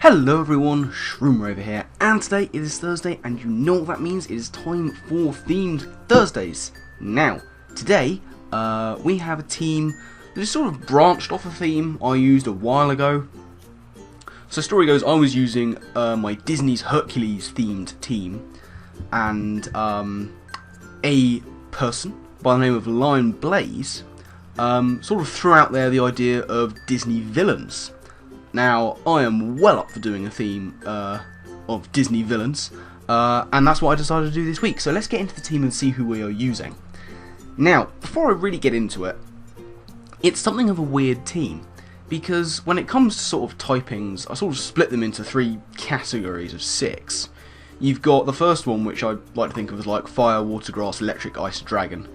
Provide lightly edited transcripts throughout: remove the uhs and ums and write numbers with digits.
Hello everyone, Shroomraver here, and today it is Thursday, and you know what that means, it is time for Themed Thursdays. Now, today, we have a team that is sort of branched off a theme I used a while ago. So story goes, I was using my Disney's Hercules themed team, and a person by the name of Lion Blaze sort of threw out there the idea of Disney villains. Now, I am well up for doing a theme of Disney villains, and that's what I decided to do this week. So let's get into the team and see who we are using. Now, before I really get into it, it's something of a weird team, because when it comes to sort of typings, I sort of split them into three categories of 6. You've got the first one, which I like to think of as like fire, water, grass, electric, ice, dragon.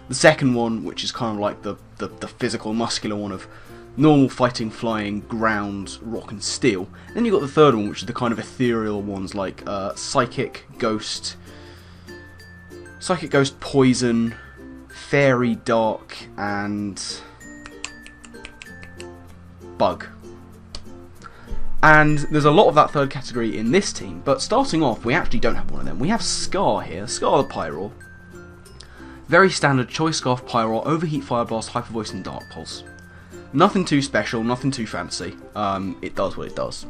The second one, which is kind of like the physical, muscular one of normal, fighting, flying, ground, rock and steel. Then you've got the third one, which is the kind of ethereal ones like psychic, ghost, poison, fairy, dark, and bug. And there's a lot of that third category in this team, but starting off, we actually don't have one of them. We have Scar here, Scar the Pyro. Very standard choice scarf, Pyro, overheat, fire blast, hyper voice and dark pulse. Nothing too special, nothing too fancy. It does what it does.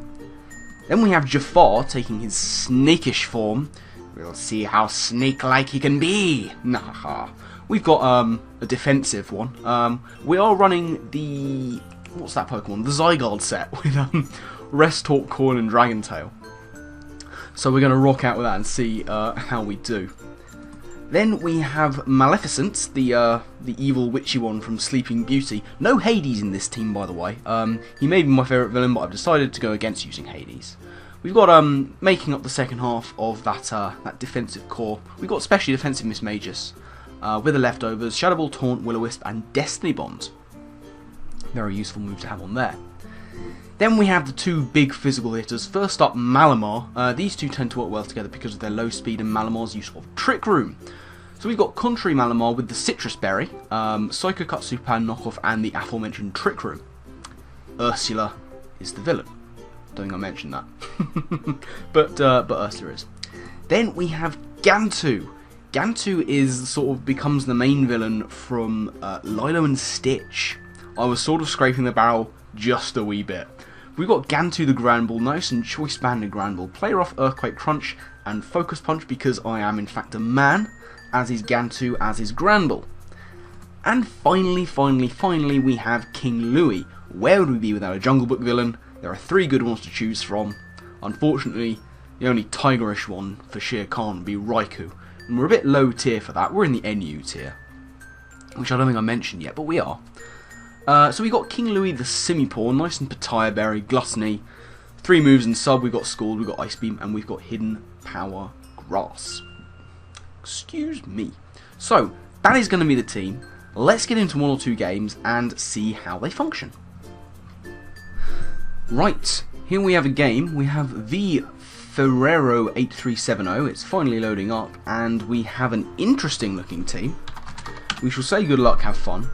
Then we have Jafar taking his snakish form. We'll see how snake-like he can be. Nah. We've got a defensive one. We are running the what's that Pokemon? The Zygarde set with Rest, Talk, Coil, and Dragon Tail. So we're gonna rock out with that and see how we do. Then we have Maleficent, the evil witchy one from Sleeping Beauty. No Hades in this team, by the way. He may be my favourite villain, but I've decided to go against using Hades. We've got making up the second half of that defensive core. We've got specially defensive Miss Magus with the leftovers: Shadow Ball, Taunt, Will-O-Wisp, and Destiny Bond. Very useful move to have on there. Then we have the two big physical hitters. First up, Malamar. These two tend to work well together because of their low speed and Malamar's use of Trick Room. So we've got Contrary Malamar with the Citrus Berry, Psycho Cut Superpower Knockoff, and the aforementioned Trick Room. Ursula is the villain. Don't think I mentioned that. but Ursula is. Then we have Gantu. Gantu is sort of becomes the main villain from Lilo and Stitch. I was sort of scraping the barrel just a wee bit. We've got Gantu the Grand Ball, nice and choice banded Grand Ball. Player off Earthquake Crunch and Focus Punch because I am in fact a man, as is Gantu, as is Grand Ball. And finally we have King Louie. Where would we be without a Jungle Book villain? There are 3 good ones to choose from. Unfortunately, the only tigerish one for Shere Khan would be Raikou. And we're a bit low tier for that. We're in the NU tier, which I don't think I mentioned yet, but we are. So we got King Louie the Simipour, nice and Papaya Berry, Gluttony, 3 moves in sub. We've got Scald, we've got Ice Beam, and we've got Hidden Power Grass. Excuse me. So that is going to be the team. Let's get into 1 or 2 games and see how they function. Right, here we have a game. We have the Ferrero 8370. It's finally loading up, and we have an interesting looking team. We shall say good luck, have fun.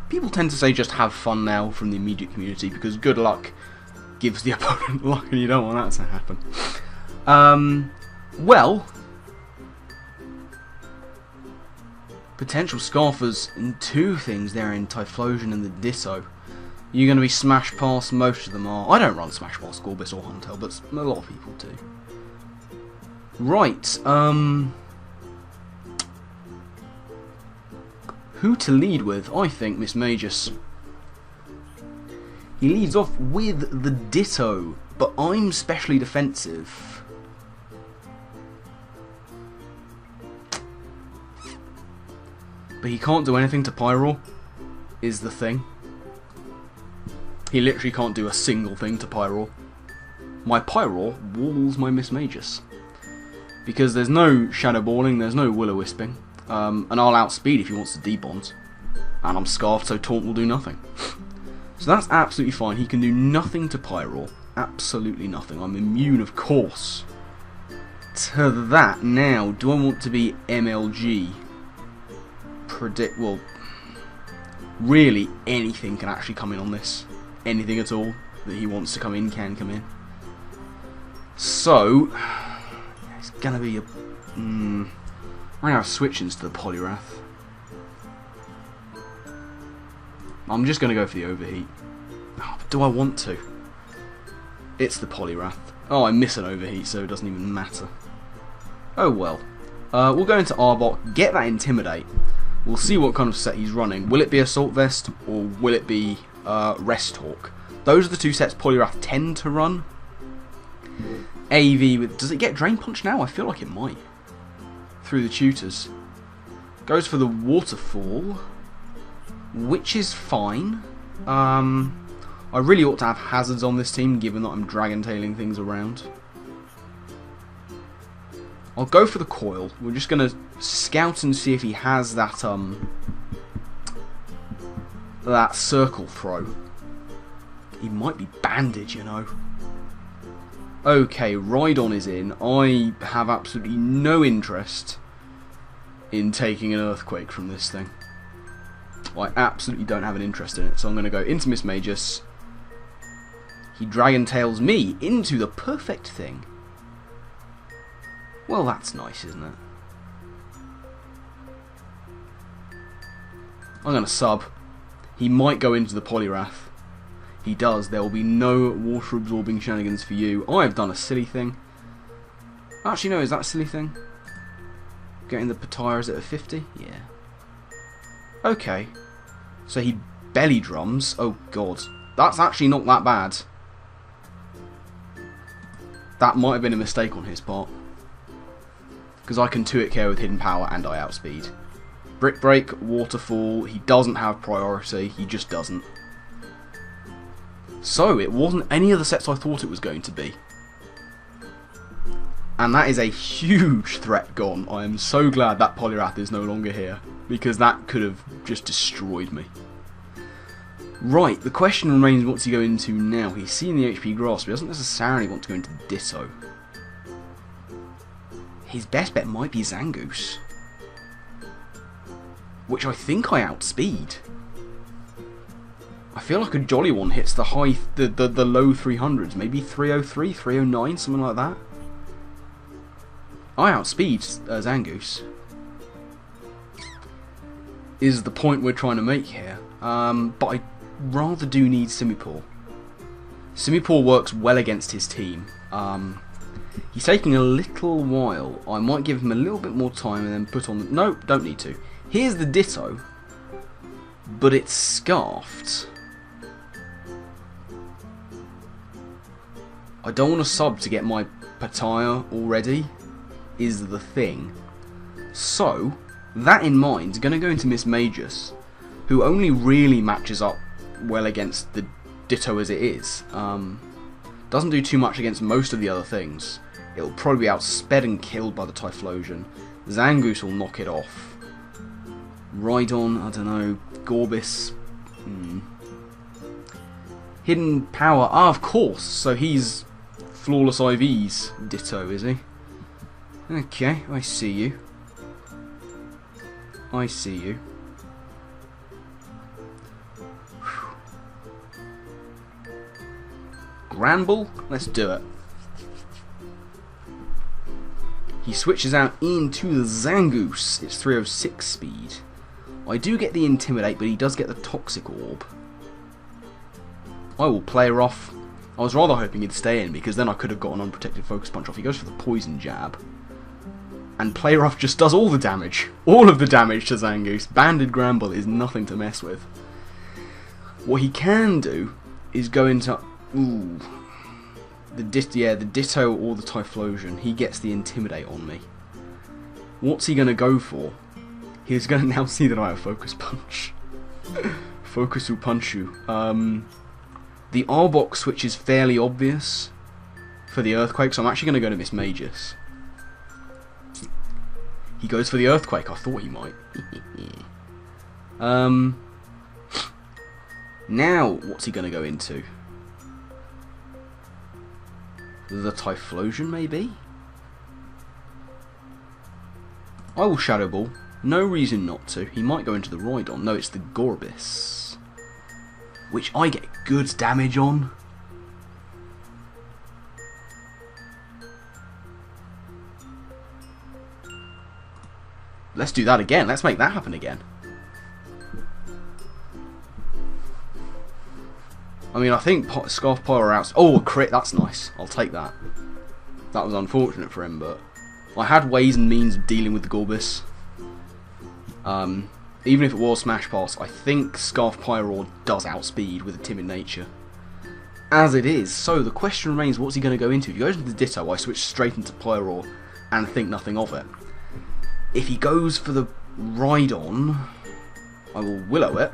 People tend to say just have fun now from the immediate community because good luck gives the opponent luck and you don't want that to happen. Well, potential scarfers in 2 things there in Typhlosion and the Ditto. You're going to be smash past, most of them are. I don't run smash past Scorbus or Huntail, but a lot of people do. Right, who to lead with? I think Miss Magus. He leads off with the Ditto, but I'm specially defensive. But he can't do anything to Pyro, is the thing. He literally can't do a single thing to Pyro. My Pyro walls my Miss Magus. Because there's no Shadow Balling, there's no Will-O-Wisping. And I'll outspeed if he wants to debond. And I'm Scarfed, so Taunt will do nothing. So that's absolutely fine. He can do nothing to Pyro. Absolutely nothing. I'm immune, of course, to that. Now, do I want to be MLG? Well, really, anything can actually come in on this. Anything at all that he wants to come in can come in. So, it's going to be a... I'm going to switch into the Poliwrath. I'm just going to go for the overheat. Oh, do I want to? It's the Poliwrath. Oh, I miss an overheat, so it doesn't even matter. Oh well. We'll go into Arbok, get that Intimidate. We'll see what kind of set he's running. Will it be Assault Vest, or will it be Rest Talk? Those are the two sets Poliwrath tend to run. AV with... Does it get Drain Punch now? I feel like it might. Through the tutors. Goes for the Waterfall, which is fine. I really ought to have hazards on this team, given that I'm Dragon Tailing things around. I'll go for the Coil. We're just going to scout and see if he has that that Circle Throw. He might be Banded, you know. Okay, Rhydon is in. I have absolutely no interest in taking an Earthquake from this thing. I absolutely don't have an interest in it, so I'm going to go into Miss Magus. He Dragon Tails me into the perfect thing. Well, that's nice, isn't it? I'm going to sub. He might go into the Poliwrath. He does. There will be no water absorbing shenanigans for you. I have done a silly thing. Actually, no, is that a silly thing? Getting the Patires at a 50? Yeah. Okay. So he belly drums. Oh god. That's actually not that bad. That might have been a mistake on his part. Because I can 2-hit KO with Hidden Power and I outspeed. Brick Break, Waterfall, he doesn't have priority, he just doesn't. So, it wasn't any of the sets I thought it was going to be. And that is a huge threat gone. I am so glad that Poliwrath is no longer here, because that could have just destroyed me. Right, the question remains, what's he going into now? He's seen the HP Grass, but he doesn't necessarily want to go into Ditto. His best bet might be Zangoose, which I think I outspeed. I feel like a Jolly One hits the the low 300s, maybe 303, 309, something like that. I outspeed Zangoose. Is the point we're trying to make here. But I rather do need Simipour. Simipour works well against his team. He's taking a little while. I might give him a little bit more time and then put on... No, don't need to. Here's the Ditto, but it's Scarfed. I don't want to sub to get my Patire already, is the thing. So, that in mind, going to go into Miss Magus, who only really matches up well against the Ditto as it is. Doesn't do too much against most of the other things. It'll probably be outsped and killed by the Typhlosion. Zangoose will knock it off. Rhydon, I don't know. Gorbis. Hidden Power. Ah, of course. So he's Flawless IV's Ditto, is he? Okay, I see you. I see you. Granbull? Let's do it. He switches out into the Zangoose. It's 306 speed. I do get the Intimidate, but he does get the Toxic Orb. I will play her off. I was rather hoping he'd stay in, because then I could have got an unprotected Focus Punch off. He goes for the Poison Jab. And Play Rough just does all the damage. All of the damage to Zangoose. Banded Granbull is nothing to mess with. What he can do is go into... Ooh. The Ditto or the Typhlosion. He gets the Intimidate on me. What's he going to go for? He's going to now see that I have Focus Punch. Focus will punch you. The Arbok switch is fairly obvious for the Earthquake, so I'm actually going to go to Miss Magus. He goes for the Earthquake. I thought he might. Now, what's he going to go into? The Typhlosion, maybe? I will Shadow Ball. No reason not to. He might go into the Rhydon. No, it's the Gorbis, which I get good damage on. Let's do that again. Let's make that happen again. I mean, I think Scarf Pyro out. Oh, a crit. That's nice. I'll take that. That was unfortunate for him, but I had ways and means of dealing with the Gorbis. Even if it was Smash Pass, I think Scarf Pyro does outspeed with a timid nature. As it is, so the question remains, what's he going to go into? If he goes into Ditto, I switch straight into Pyro and think nothing of it. If he goes for the Rhydon, I will Willow it.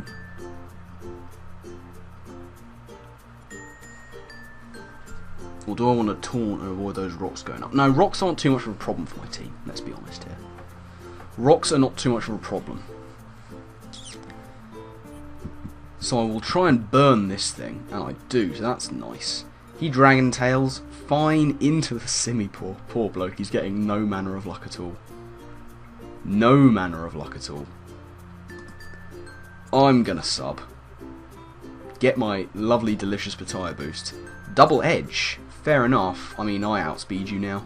Or do I want to taunt and avoid those rocks going up? No, rocks aren't too much of a problem for my team, let's be honest here. Rocks are not too much of a problem. So I will try and burn this thing, and I do, so that's nice. He Dragon Tails, fine, into the Simi. Poor bloke, he's getting no manner of luck at all. No manner of luck at all. I'm gonna sub. Get my lovely delicious Pataya boost. Double edge, fair enough. I mean, I outspeed you now.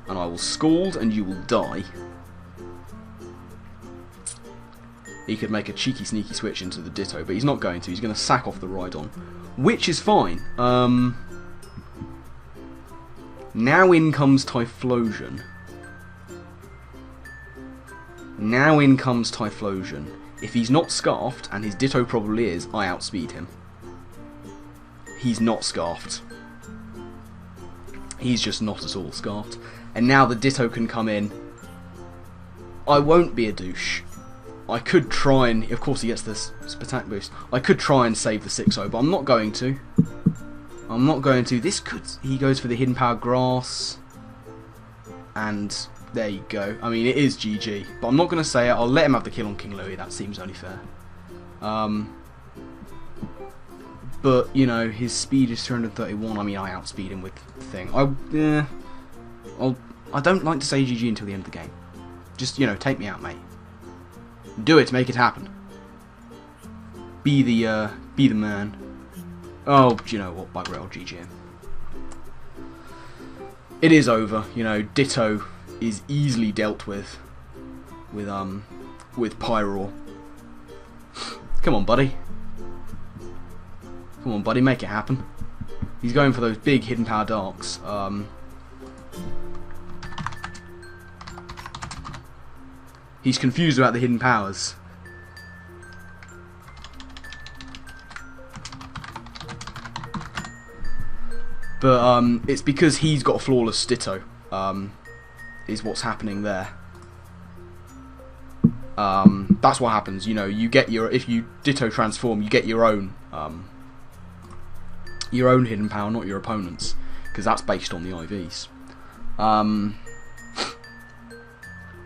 And I will Scald and you will die. He could make a cheeky sneaky switch into the Ditto, but he's not going to. He's going to sack off the Rhydon, which is fine. Now in comes Typhlosion. Now in comes Typhlosion. If he's not Scarfed, and his Ditto probably is, I outspeed him. He's not Scarfed. He's just not at all Scarfed. And now the Ditto can come in. I won't be a douche. I could try and, of course he gets this attack boost, I could try and save the 6-0, but I'm not going to. I'm not going to. This could, he goes for the Hidden Power Grass, and there you go. I mean, it is GG, but I'm not going to say it. I'll let him have the kill on King Louis, that seems only fair. But, you know, his speed is 331, I mean, I outspeed him with the thing. I don't like to say GG until the end of the game. Just, you know, take me out, mate. Do it, make it happen. Be the man. Oh, do you know what? Bugger it, I'll GG him. It is over. You know, Ditto is easily dealt with Pyro. Come on, buddy. Come on, buddy, make it happen. He's going for those big Hidden Power Darks. He's confused about the hidden powers. But it's because he's got a flawless Ditto. Is what's happening there. That's what happens. You know, you get your, if you Ditto transform, you get your own hidden power, not your opponent's, because that's based on the IVs.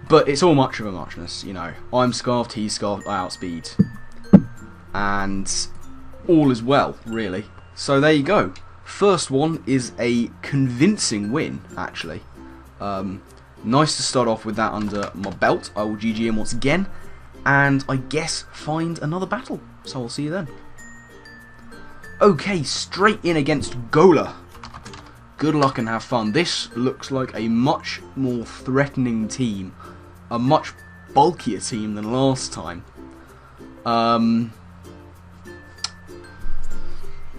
But it's all much of a muchness, you know. I'm Scarfed, he's Scarfed, I outspeed. And all is well, really. So there you go. First one is a convincing win, actually. Nice to start off with that under my belt. I will GG him once again. And I guess find another battle. So I'll see you then. Okay, straight in against Gola. Good luck and have fun. This looks like a much more threatening team. A much bulkier team than last time.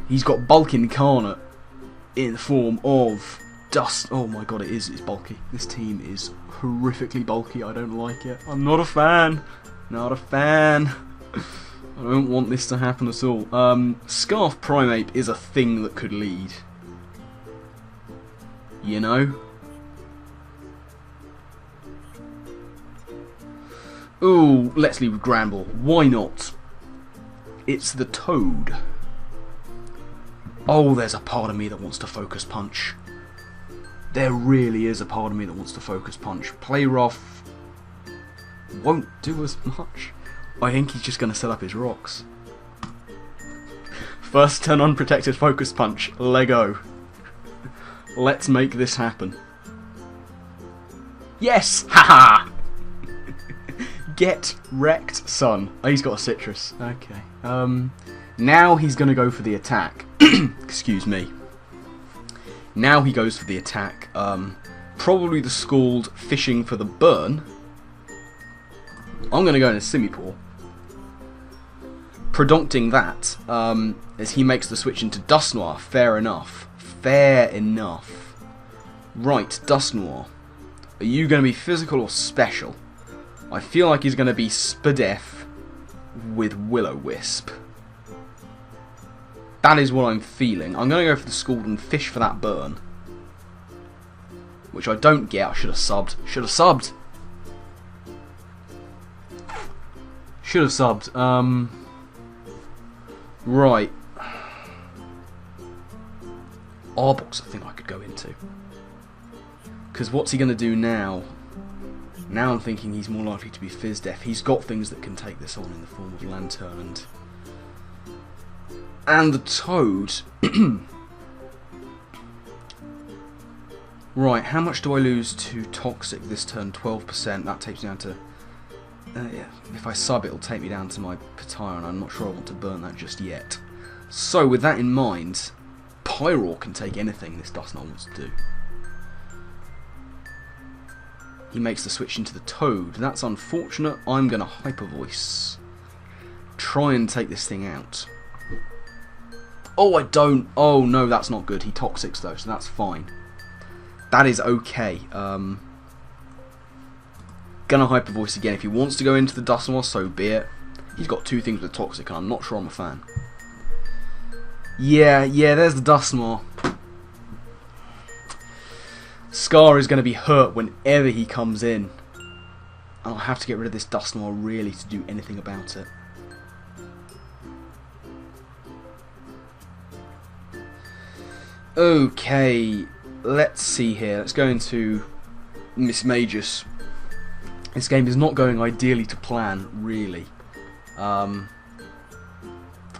He's got bulk incarnate in the form of dust. Oh my god, it's bulky. This team is horrifically bulky. I don't like it. I'm not a fan. Not a fan. I don't want this to happen at all. Scarf Primeape is a thing that could lead. You know? Ooh, let's leave with Granbull. Why not? It's the Toad. Oh, there's a part of me that wants to Focus Punch. There really is a part of me that wants to Focus Punch. Play Rough won't do as much. I think he's just going to set up his rocks. First turn unprotected Focus Punch. Lego. Let's make this happen. Yes! Haha! Get wrecked, son. Oh, he's got a citrus. Okay. Now he's going to go for the attack. Excuse me. Now he goes for the attack. Probably the Scald fishing for the burn. I'm going to go into Simipour, predicting that as he makes the switch into Dusknoir. Fair enough. Fair enough. Right, Dusknoir. Are you going to be physical or special? I feel like he's going to be Spadef with Will-O-Wisp. That is what I'm feeling. I'm going to go for the Scald and fish for that burn. Which I don't get. I should have subbed. Should have subbed. Should have subbed. Right. Arbok, I think I could go into. Because what's he going to do now? Now I'm thinking he's more likely to be Fizdef. He's got things that can take this on in the form of Lantern and the Toad. Right, how much do I lose to Toxic this turn? 12%. That takes me down to... yeah, if I sub, it'll take me down to my Patire, and I'm not sure I want to burn that just yet. So, with that in mind, Pyroar can take anything this Dusknoir wants to do. He makes the switch into the Toad. That's unfortunate. I'm going to Hyper Voice. Try and take this thing out. Oh, I don't. Oh, no, that's not good. He Toxics, though, so that's fine. That is okay. Gonna Hyper Voice again. If he wants to go into the Dusknoir, so be it. He's got two things with Toxic, and I'm not sure I'm a fan. Yeah, there's the Dusknoir. Scar is going to be hurt whenever he comes in. And I'll have to get rid of this Dusknoir really to do anything about it. Okay, let's see here. Let's go into Miss Magus. This game is not going ideally to plan, really.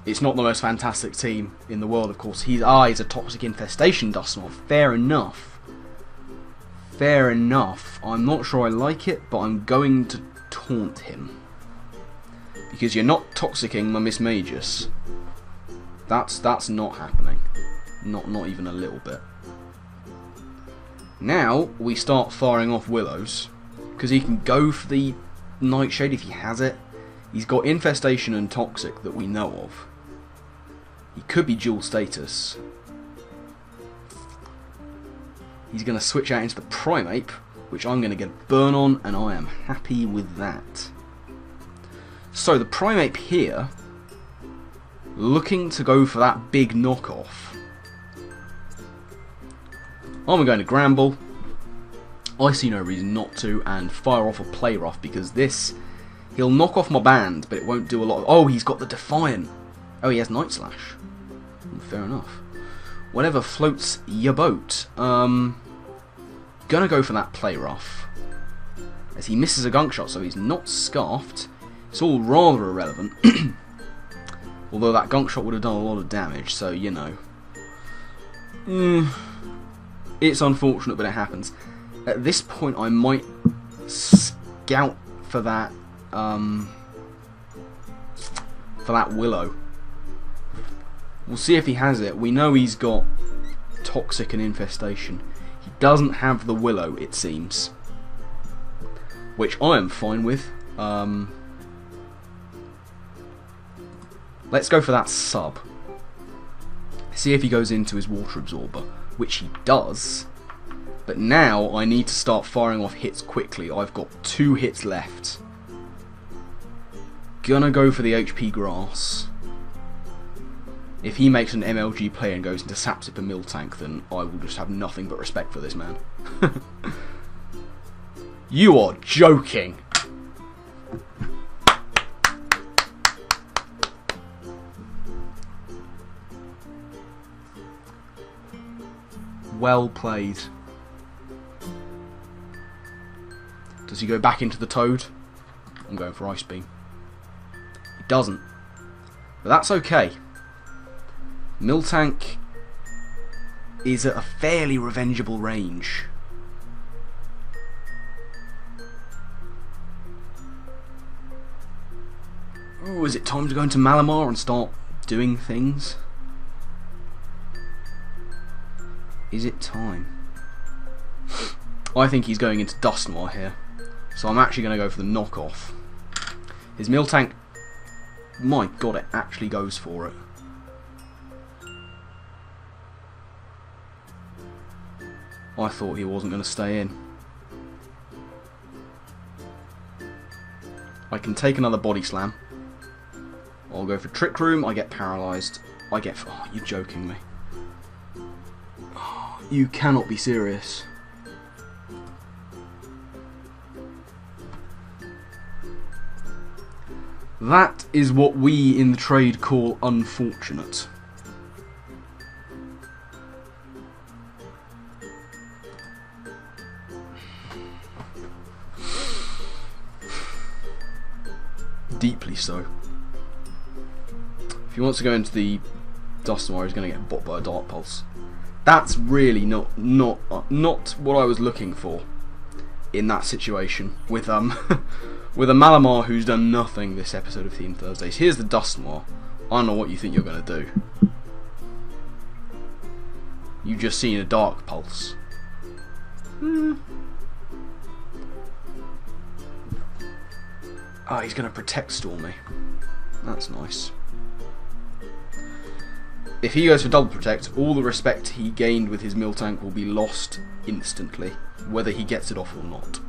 It's not the most fantastic team in the world, of course. He's a Toxic Infestation Dusknoir. Fair enough. Fair enough. I'm not sure I like it, but I'm going to taunt him. Because you're not Toxicking my Miss Magus. That's not happening. Not even a little bit. Now, we start firing off Willows. Because he can go for the Nightshade if he has it. He's got Infestation and Toxic that we know of. He could be dual status. He's going to switch out into the Primeape, which I'm going to get a burn on, and I am happy with that. So the Primeape here, looking to go for that big knockoff. I'm going to Gramble. I see no reason not to, and fire off a Play Rough, because this, he'll knock off my band, but it won't do a lot of... Oh, he's got the Defiant. Oh, he has Night Slash. Fair enough. Whatever floats your boat. Gonna go for that Play Rough. As he misses a Gunk Shot, so he's not Scarfed. It's all rather irrelevant. Although that Gunk Shot would have done a lot of damage, so, you know. It's unfortunate, but it happens. At this point, I might scout for that Willow. We'll see if he has it. We know he's got Toxic and Infestation. He doesn't have the Willow, it seems. Which I am fine with. Let's go for that sub. See if he goes into his Water Absorber, which he does. But now I need to start firing off hits quickly. I've got 2 hits left. Gonna go for the HP Grass. If he makes an MLG play and goes into Sapsip and Miltank, then I will just have nothing but respect for this man. You are joking! Well played. Does he go back into the Toad? I'm going for Ice Beam. He doesn't. But that's okay. Miltank is at a fairly revengeable range. Ooh, is it time to go into Malamar and start doing things? Is it time? I think he's going into Dusknoir here. So I'm actually going to go for the knockoff. His mill tank, my god, it actually goes for it. I thought he wasn't going to stay in. I can take another body slam. I'll go for Trick Room. I get paralysed. I get... Oh, you're joking me. Oh, you cannot be serious. That is what we in the trade call unfortunate. Deeply so. If he wants to go into the Dust Noir, he's going to get bought by a Dark Pulse. That's really not what I was looking for in that situation with with a Malamar who's done nothing this episode of Theme Thursdays. Here's the Dust Noir. I don't know what you think you're going to do. You've just seen a Dark Pulse. Oh, he's going to Protect Stormy. That's nice. If he goes for double protect, all the respect he gained with his mill tank will be lost instantly, whether he gets it off or not.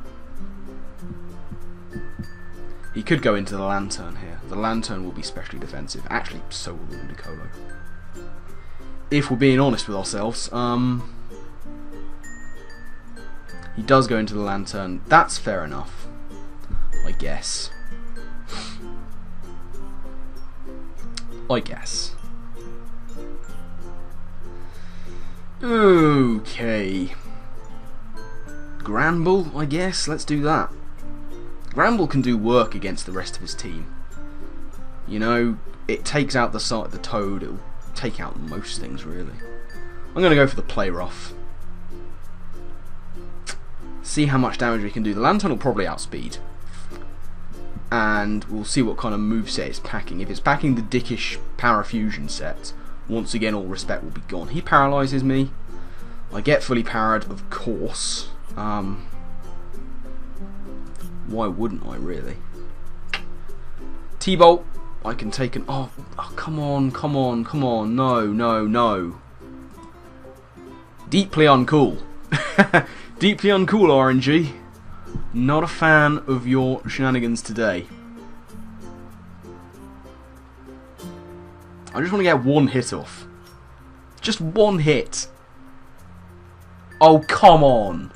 He could go into the Lantern here. The Lantern will be specially defensive. Actually, so will the Ludicolo. If we're being honest with ourselves, he does go into the Lantern. That's fair enough, I guess. Okay. Granbull, I guess. Let's do that. Granbull can do work against the rest of his team. You know, it takes out the side of the Toad. It'll take out most things, really. I'm going to go for the Play Rough. See how much damage we can do. The Lantern will probably outspeed. And we'll see what kind of moveset it's packing. If it's packing the dickish Parafusion set, once again all respect will be gone. He paralyses me. I get fully parried, of course. Why wouldn't I, really? T-Bolt. I can take an... Oh, come on. No. Deeply uncool. Deeply uncool, RNG. Not a fan of your shenanigans today. I just want to get one hit off. Just one hit. Oh, come on.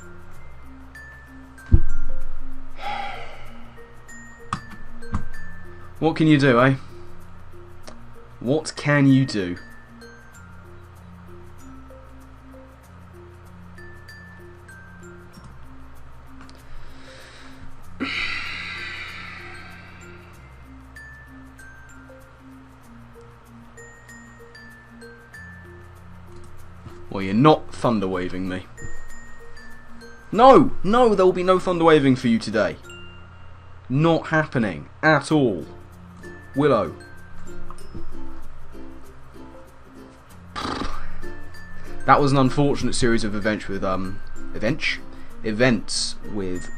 What can you do, eh? What can you do? Well, you're not thunder waving me. No, there will be no thunder waving for you today. Not happening at all. Willow. That was an unfortunate series of events with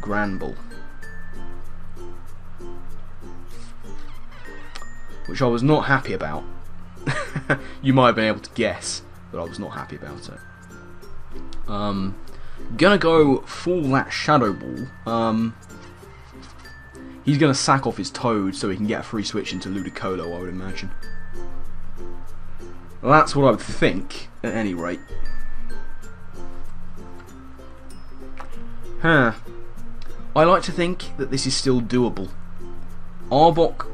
Granbull, which I was not happy about. You might have been able to guess that I was not happy about it. Gonna go for that Shadow Ball. He's gonna sack off his Toad so he can get a free switch into Ludicolo, I would imagine. Well, that's what I would think, at any rate. I like to think that this is still doable. Arbok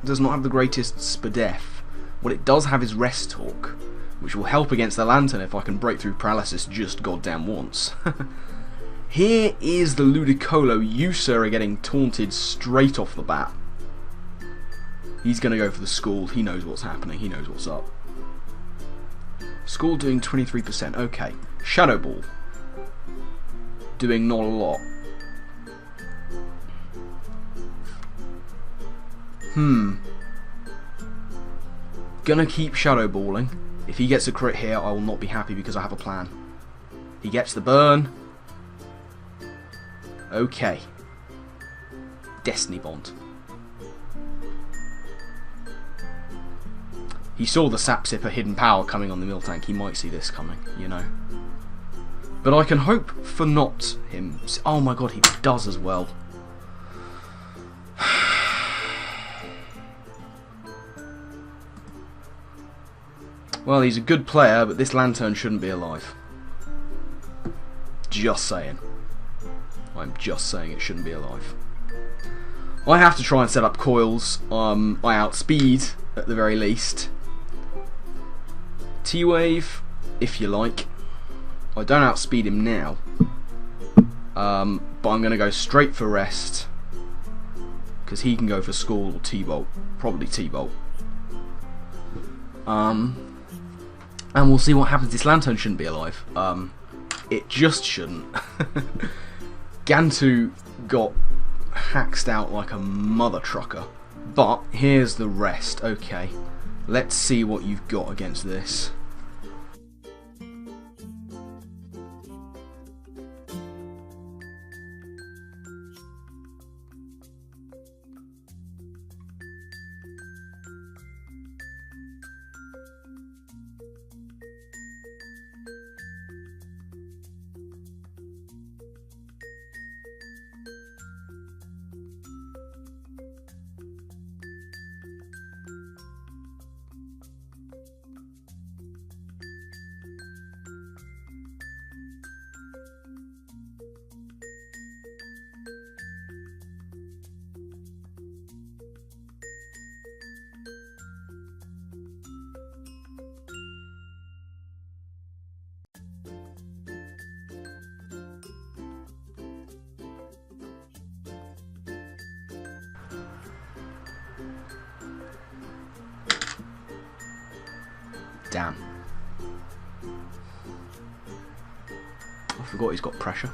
does not have the greatest Spadef. What it does have is Rest Talk, which will help against the Lantern if I can break through Paralysis just goddamn once. Here is the Ludicolo. You, sir, are getting taunted straight off the bat. He's going to go for the School. He knows what's happening. He knows what's up. School doing 23%. Okay. Shadow Ball. Doing not a lot. Gonna keep Shadow Balling. If he gets a crit here, I will not be happy because I have a plan. He gets the burn. Okay. Destiny Bond. he saw the Sap Sipper hidden power coming on the mill tank. He might see this coming, you know. But I can hope for not him. Oh my god, he does as well. Well, he's a good player, but this Lantern shouldn't be alive. Just saying. I'm just saying it shouldn't be alive. I have to try and set up coils. I outspeed, at the very least. T-Wave, if you like. I don't outspeed him now. But I'm going to go straight for rest. Because he can go for School or T-Bolt. Probably T-Bolt. And we'll see what happens. This Lantern shouldn't be alive. It just shouldn't. Gantu got hacked out like a mother trucker. But here's the rest. Okay, let's see what you've got against this. Damn. I forgot he's got pressure.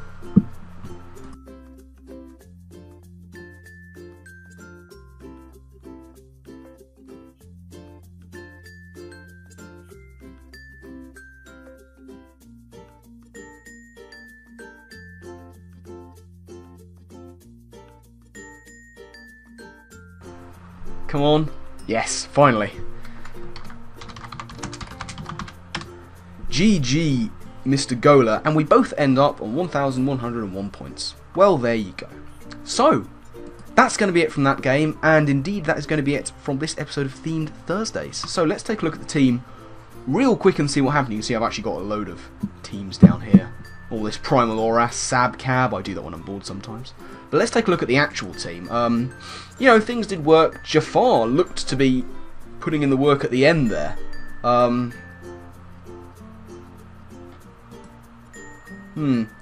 Come on. Yes, finally. GG, Mr. Gola, and we both end up on 1,101 points. Well, there you go. So, that's going to be it from that game, and indeed that is going to be it from this episode of Themed Thursdays. So let's take a look at the team real quick and see what happened. You can see I've actually got a load of teams down here. All this Primal Aura, Sab Cab, I do that when I'm bored sometimes. But let's take a look at the actual team. You know, things did work. Jafar looked to be putting in the work at the end there.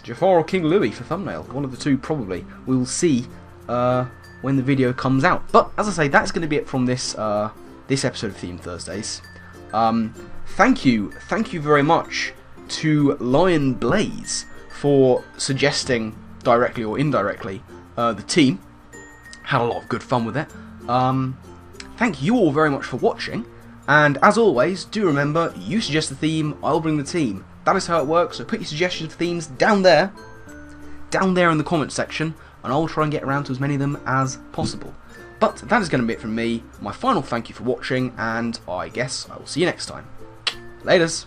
Jafar or King Louis for thumbnail. One of the two probably. We will see when the video comes out. But as I say, that's going to be it from this this episode of Themed Thursdays. Thank you very much to Lion Blaze for suggesting directly or indirectly the team. Had a lot of good fun with it. Thank you all very much for watching. And as always, do remember, you suggest the theme, I'll bring the team. That is how it works, so put your suggestions for themes down there in the comments section, and I'll try and get around to as many of them as possible. But that is going to be it from me, my final thank you for watching, and I guess I will see you next time. Laters!